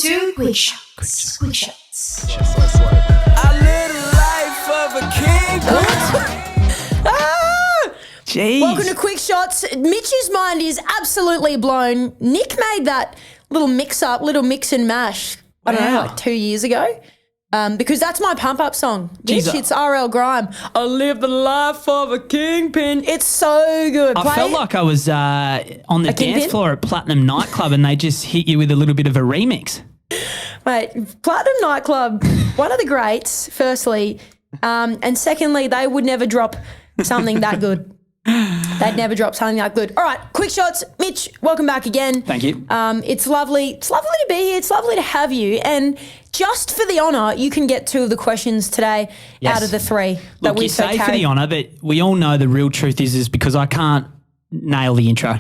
to Quick Shots. Quick Shots. I live the life of a king. Jeez. Welcome to Quick Shots. Mitch's mind is absolutely blown. Nick made that little mix and mash, I don't know, Wow. like 2 years ago. Because that's my pump-up song. Jeez, Mitch, it's R.L. Grime. I live the life of a kingpin. It's so good. I Play felt it. like I was on the A kingpin? dance floor at Platinum Nightclub and they just hit you with a little bit of a remix. Mate, Platinum Nightclub, one of the greats, firstly. And secondly, they would never drop something that good. They'd never drop something that good. All right, Quick Shots. Mitch, welcome back again. Thank you. It's lovely. It's lovely to be here. It's lovely to have you. And just for the honour, you can get 2 of the questions today Yes. out of the 3 that Look, we you say for carried. the honour, but we all know the real truth is because I can't nail the intro.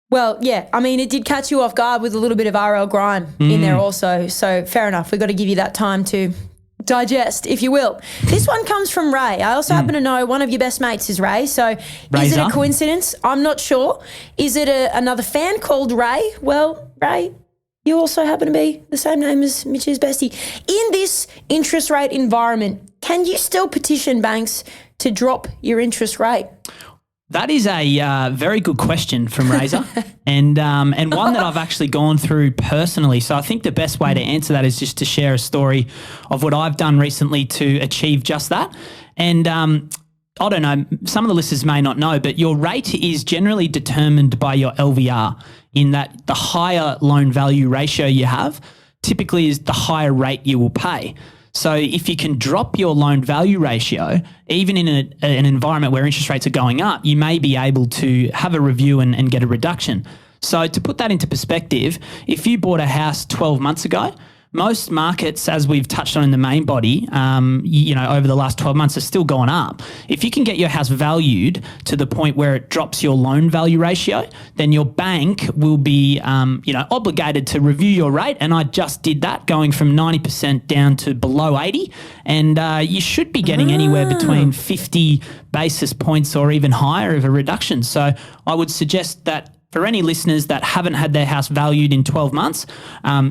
Well, yeah. I mean, it did catch you off guard with a little bit of RL Grime in there also. So fair enough. We've got to give you that time to digest, if you will. This one comes from Ray. I also happen to know one of your best mates is Ray. So is it a Razor? coincidence? I'm not sure. Is it another fan called Ray? Well, Ray, you also happen to be the same name as Mitch's bestie. In this interest rate environment, can you still petition banks to drop your interest rate? That is a very good question from Razor and one that I've actually gone through personally. So I think the best way to answer that is just to share a story of what I've done recently to achieve just that. And I don't know, some of the listeners may not know, but your rate is generally determined by your LVR in that the higher loan value ratio you have typically is the higher rate you will pay. So if you can drop your loan value ratio, even in an environment where interest rates are going up, you may be able to have a review and get a reduction. So to put that into perspective, if you bought a house 12 months ago, most markets, as we've touched on in the main body, over the last 12 months, are still going up. If you can get your house valued to the point where it drops your loan value ratio, then your bank will be, obligated to review your rate. And I just did that, going from 90% down to below 80. And you should be getting anywhere between 50 basis points or even higher of a reduction. So I would suggest that for any listeners that haven't had their house valued in 12 months,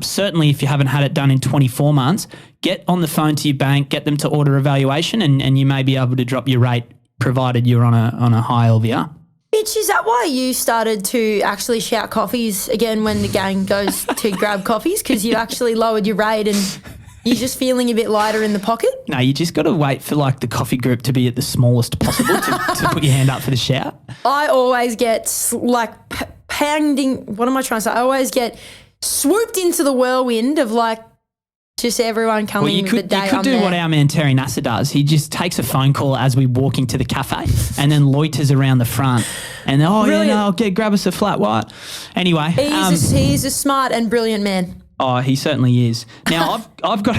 certainly if you haven't had it done in 24 months, get on the phone to your bank, get them to order a valuation, and you may be able to drop your rate provided you're on a high LVR. Mitch, is that why you started to actually shout coffees again when the gang goes to grab coffees? Because you actually lowered your rate and you're just feeling a bit lighter in the pocket? No, you just got to wait for like the coffee group to be at the smallest possible to put your hand up for the shout. I always get like pounding. What am I trying to say? I always get swooped into the whirlwind of like just everyone coming Well, you with the could day I'm do there. what our man Terry Nasser does. He just takes a phone call as we walk into the cafe and then loiters around the front. And then, Brilliant. grab us a flat white. Anyway. He's a smart and brilliant man. Oh, he certainly is. Now, I've got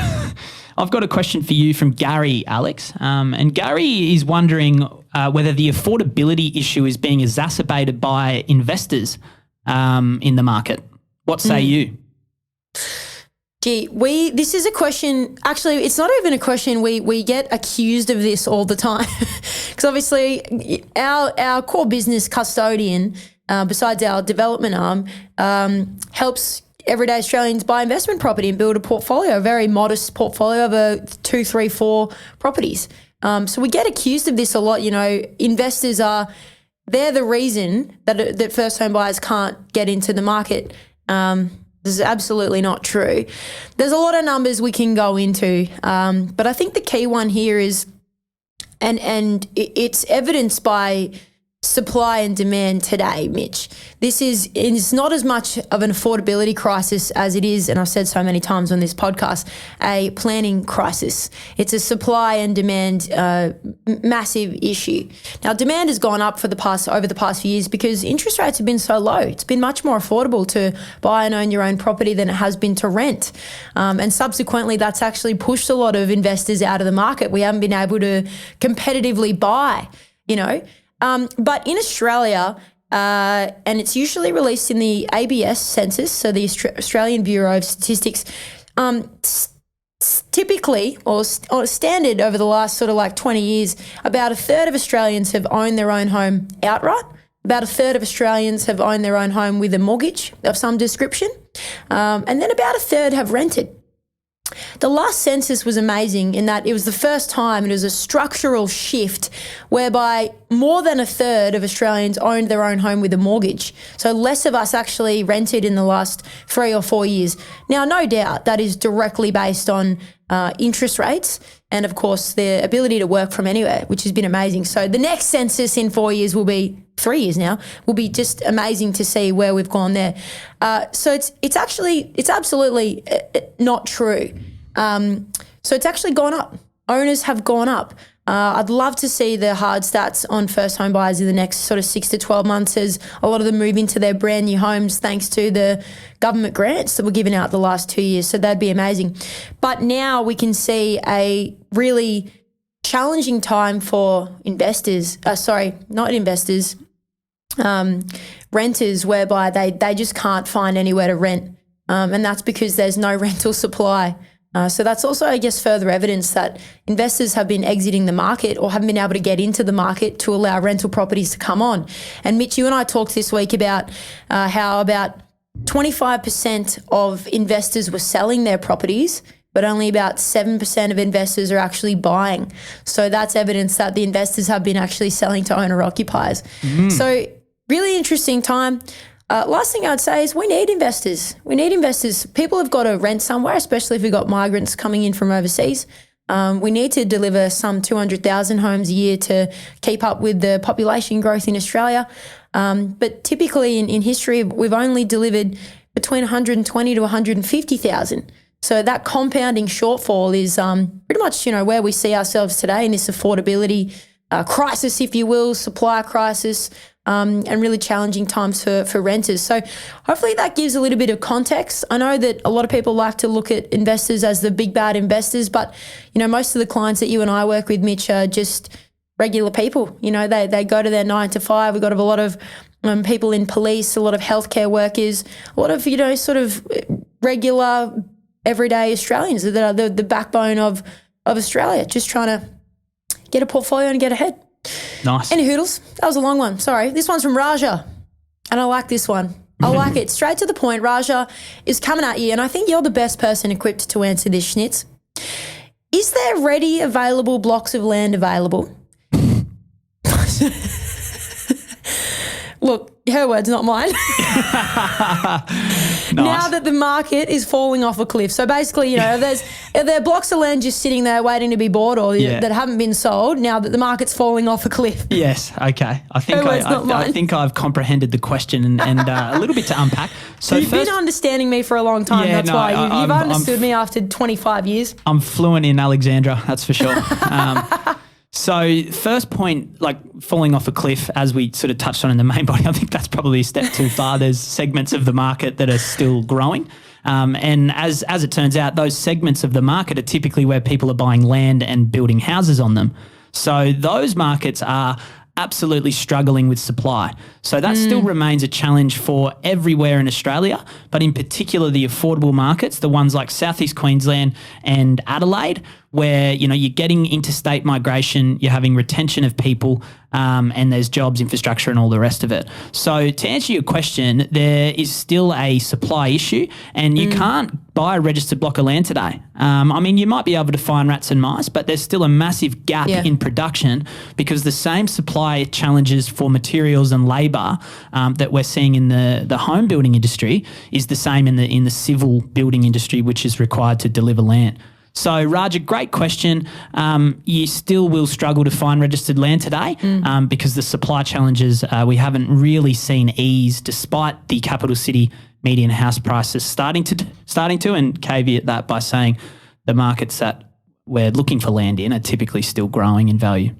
a question for you from Gary, Alex. And Gary is wondering whether the affordability issue is being exacerbated by investors in the market. What say you? Gee, this is a question, actually, it's not even a question, we get accused of this all the time. Because obviously our core business custodian, besides our development arm, helps everyday Australians buy investment property and build a portfolio, a very modest portfolio of 2, 3, 4 properties. So we get accused of this a lot. Investors they're the reason that first home buyers can't get into the market. This is absolutely not true. There's a lot of numbers we can go into, but I think the key one here is, and it's evidenced by supply and demand today, Mitch. It's not as much of an affordability crisis as it is, and I've said so many times on this podcast, a planning crisis. It's a supply and demand massive issue. Now, demand has gone up over the past few years because interest rates have been so low. It's been much more affordable to buy and own your own property than it has been to rent. And subsequently, that's actually pushed a lot of investors out of the market. We haven't been able to competitively buy, but in Australia, and it's usually released in the ABS census, so the Australian Bureau of Statistics, typically or standard over the last sort of like 20 years, about a third of Australians have owned their own home outright. About a third of Australians have owned their own home with a mortgage of some description. And then about a third have rented. The last census was amazing in that it was the first time, it was a structural shift whereby more than a third of Australians owned their own home with a mortgage. So less of us actually rented in the last 3 or 4 years. Now, no doubt that is directly based on interest rates and, of course, the ability to work from anywhere, which has been amazing. So the next census in 4 years will be 3 years now, will be just amazing to see where we've gone there. So it's absolutely not true. So it's actually gone up. Owners have gone up. I'd love to see the hard stats on first home buyers in the next sort of 6 to 12 months as a lot of them move into their brand new homes thanks to the government grants that were given out the last 2 years. So that'd be amazing. But now we can see a really challenging time for investors, renters, whereby they just can't find anywhere to rent. And that's because there's no rental supply. So that's also, I guess, further evidence that investors have been exiting the market or haven't been able to get into the market to allow rental properties to come on. And Mitch, you and I talked this week about how about 25% of investors were selling their properties, but only about 7% of investors are actually buying. So that's evidence that the investors have been actually selling to owner-occupiers. So really interesting time. Last thing I'd say is we need investors. We need investors. People have got to rent somewhere, especially if we've got migrants coming in from overseas. We need to deliver some 200,000 homes a year to keep up with the population growth in Australia. But typically in history, we've only delivered between 120 to 150,000. So that compounding shortfall is pretty much, where we see ourselves today in this affordability crisis, if you will, supply crisis, and really challenging times for renters. So hopefully that gives a little bit of context. I know that a lot of people like to look at investors as the big bad investors, but, most of the clients that you and I work with, Mitch, are just regular people. They go to their 9 to 5. We've got a lot of people in police, a lot of healthcare workers, a lot of, sort of regular everyday Australians that are the backbone of Australia, just trying to get a portfolio and get ahead. Nice. Any hoodles? That was a long one. Sorry. This one's from Raja, and I like this one. I like it. Straight to the point. Raja is coming at you, and I think you're the best person equipped to answer this, Schnitz. Is there ready available blocks of land available? Look, her words, not mine. Now that the market is falling off a cliff. So basically, are there blocks of land just sitting there waiting to be bought or that haven't been sold now that the market's falling off a cliff? Yes. Okay. I think I've comprehended the question and a little bit to unpack. So you've been understanding me for a long time. That's why you've understood me after 25 years. I'm fluent in Alexandra, that's for sure. So first point, like falling off a cliff, as we sort of touched on in the main body, I think that's probably a step too far. There's segments of the market that are still growing. And as it turns out, those segments of the market are typically where people are buying land and building houses on them. So those markets are absolutely struggling with supply. So that still remains a challenge for everywhere in Australia, but in particular the affordable markets, the ones like Southeast Queensland and Adelaide, where, you're getting interstate migration, you're having retention of people, and there's jobs, infrastructure, and all the rest of it. So to answer your question, there is still a supply issue, and you can't buy a registered block of land today. You might be able to find rats and mice, but there's still a massive gap in production because the same supply challenges for materials and labour that we're seeing in the home building industry is the same in the civil building industry, which is required to deliver land. So, Raja, great question. You still will struggle to find registered land today because the supply challenges we haven't really seen ease despite the capital city median house prices starting to, and caveat that by saying the markets that we're looking for land in are typically still growing in value.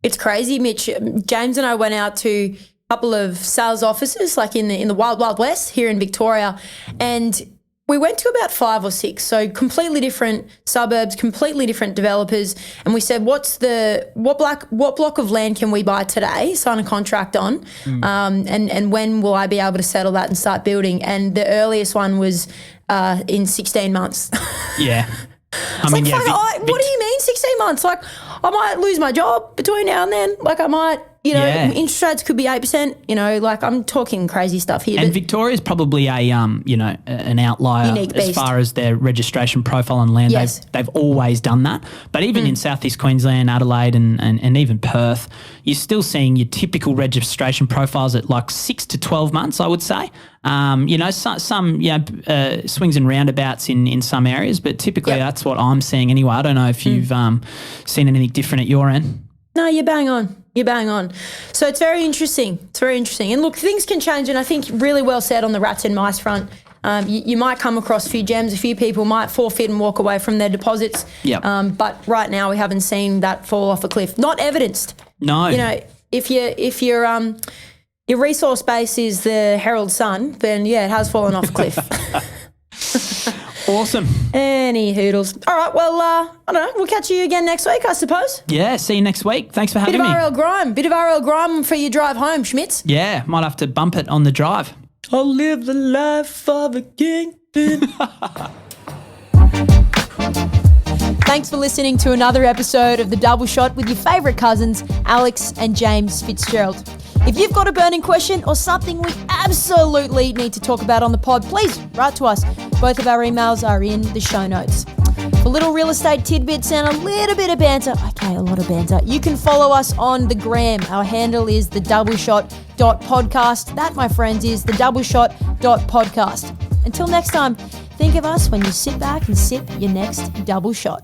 It's crazy, Mitch. James and I went out to a couple of sales offices like in the Wild Wild West here in Victoria, and we went to about 5 or 6, so completely different suburbs, completely different developers, and we said, what block of land can we buy today, sign a contract on, and when will I be able to settle that and start building? And the earliest one was in 16 months. Yeah. What do you mean 16 months? Like, I might lose my job between now and then. Like, I might You know, Yeah. interest rates could be 8%. You know, like I'm talking crazy stuff here. And but Victoria's probably an outlier Unique as beast. far as their registration profile on land. Yes. They've always done that. But even in Southeast Queensland, Adelaide and even Perth, you're still seeing your typical registration profiles at like 6 to 12 months, I would say. Some swings and roundabouts in some areas, but typically Yep. that's what I'm seeing anyway. I don't know if you've seen anything different at your end. No, you're bang on. You're bang on. So it's very interesting. It's very interesting. And look, things can change, and I think really well said on the rats and mice front. You might come across a few gems. A few people might forfeit and walk away from their deposits. Yep. But right now we haven't seen that fall off a cliff. Not evidenced. No. You know, if your resource base is the Herald Sun, then yeah, it has fallen off a cliff. Awesome. Any hoodles. All right, well, I don't know. We'll catch you again next week, I suppose. Yeah, see you next week. Thanks for Bit having of me. Bit of RL grime for your drive home, Schmitz. Yeah, might have to bump it on the drive. I'll live the life of a king. Thanks for listening to another episode of The Double Shot with your favourite cousins, Alex and James Fitzgerald. If you've got a burning question or something we absolutely need to talk about on the pod, please write to us. Both of our emails are in the show notes. For little real estate tidbits and a little bit of banter, okay, a lot of banter, you can follow us on the gram. Our handle is thedoubleshot.podcast. That, my friends, is thedoubleshot.podcast. Until next time, think of us when you sit back and sip your next double shot.